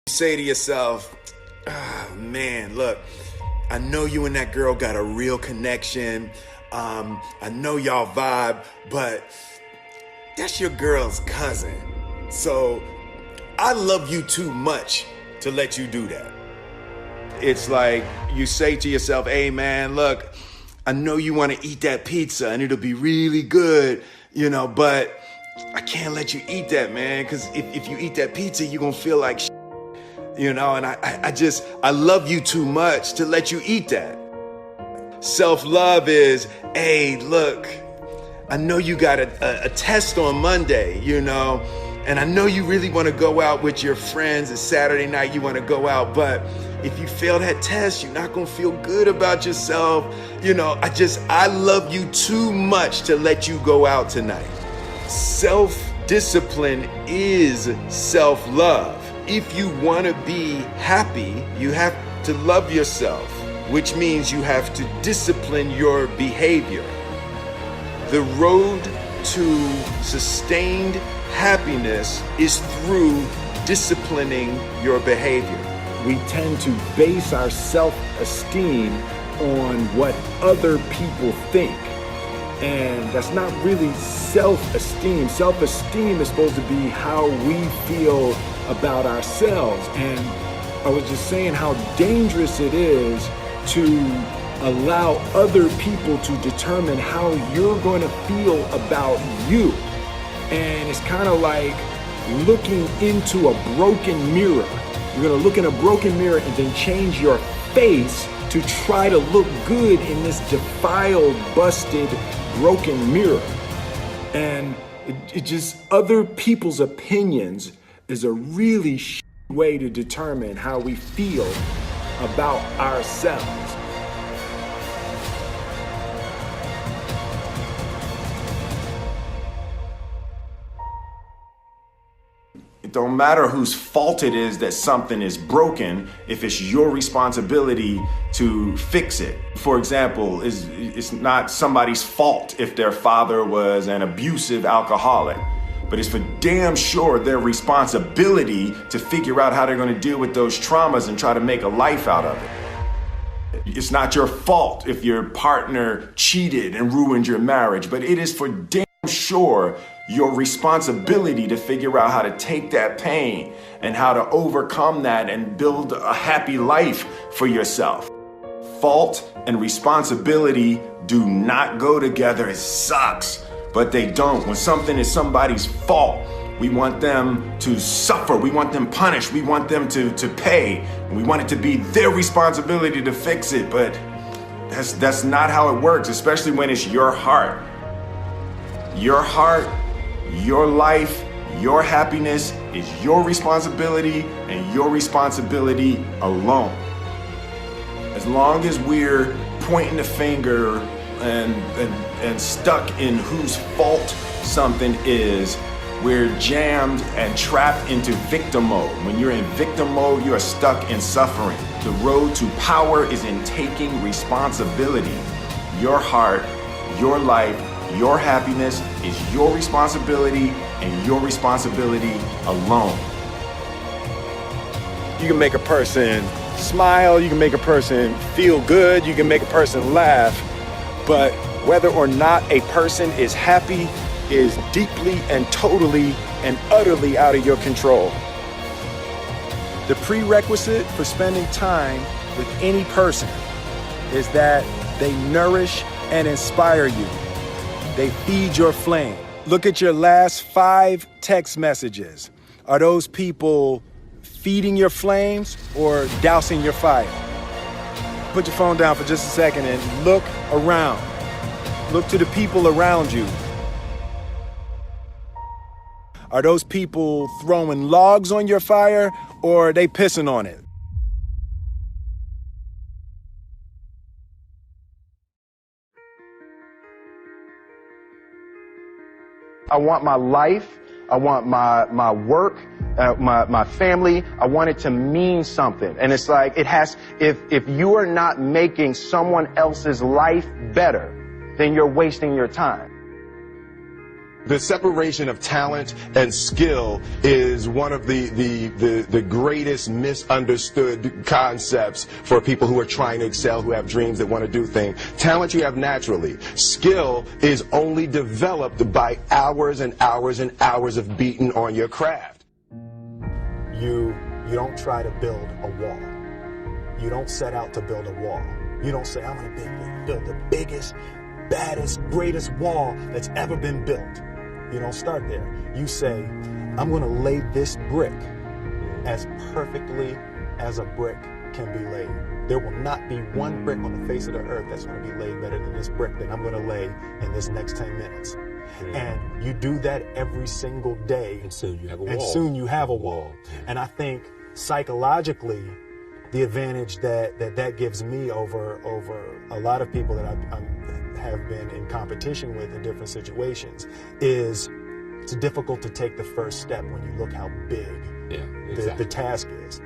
Say to yourself, oh, man, look, I know you and that girl got a real connection. I know y'all vibe, but that's your girl's cousin. So I love you too much to let you do that. It's like you say to yourself, hey man, look, I know you want to eat that pizza and it'll be really good, but I can't let you eat that, man, because if you eat that pizza, you're going to feel like shit, and I love you too much to let you eat that. Self-love is, hey, look, I know you got a test on Monday, and I know you really want to go out with your friends. It's Saturday night, you want to go out, but if you fail that test, you're not going to feel good about yourself. I love you too much to let you go out tonight. Self-discipline is self-love. If you want to be happy, you have to love yourself, which means you have to discipline your behavior. The road to sustained happiness is through disciplining your behavior. We tend to base our self-esteem on what other people think. And that's not really self-esteem. Self-esteem is supposed to be how we feel about ourselves. And I was just saying how dangerous it is to allow other people to determine how you're going to feel about you. And it's kind of like looking into a broken mirror. You're going to look in a broken mirror and then change your face to try to look good in this defiled, busted, broken mirror. And it just, other people's opinions is a really way to determine how we feel about ourselves. It don't matter whose fault it is that something is broken if it's your responsibility to fix it. For example, it's not somebody's fault if their father was an abusive alcoholic, but it's for damn sure their responsibility to figure out how they're going to deal with those traumas and try to make a life out of it. It's not your fault if your partner cheated and ruined your marriage, but it is for damn sure your responsibility to figure out how to take that pain and how to overcome that and build a happy life for yourself. Fault and responsibility do not go together. It sucks, but they don't. When something is somebody's fault, we want them to suffer. We want them punished. We want them to pay. We want it to be their responsibility to fix it, but that's not how it works, especially when it's your heart. Your heart, your life, your happiness is your responsibility and your responsibility alone. As long as we're pointing the finger and stuck in whose fault something is, we're jammed and trapped into victim mode. When you're in victim mode, you are stuck in suffering. The road to power is in taking responsibility. Your heart, your life, your happiness is your responsibility and your responsibility alone. You can make a person smile, you can make a person feel good, you can make a person laugh, but whether or not a person is happy is deeply and totally and utterly out of your control. The prerequisite for spending time with any person is that they nourish and inspire you. They feed your flame. Look at your last 5 text messages. Are those people feeding your flames or dousing your fire? Put your phone down for just a second and look around. Look to the people around you. Are those people throwing logs on your fire or are they pissing on it? I want my life, I want my work, my family, I want it to mean something. And it's like, if you are not making someone else's life better, then you're wasting your time. The separation of talent and skill is one of the greatest misunderstood concepts for people who are trying to excel, who have dreams, that want to do things. Talent you have naturally. Skill is only developed by hours and hours and hours of beating on your craft. You don't try to build a wall. You don't set out to build a wall. You don't say, I'm going to build the biggest, baddest, greatest wall that's ever been built. You don't start there. You say, I'm going to lay this brick as perfectly as a brick can be laid. There will not be one brick on the face of the earth that's going to be laid better than this brick that I'm going to lay in this next 10 minutes. And you do that every single day. And soon you have a wall. And soon you have a wall. And I think psychologically, the advantage that gives me over a lot of people that I have been in competition with in different situations is it's difficult to take the first step when you look how big the task is.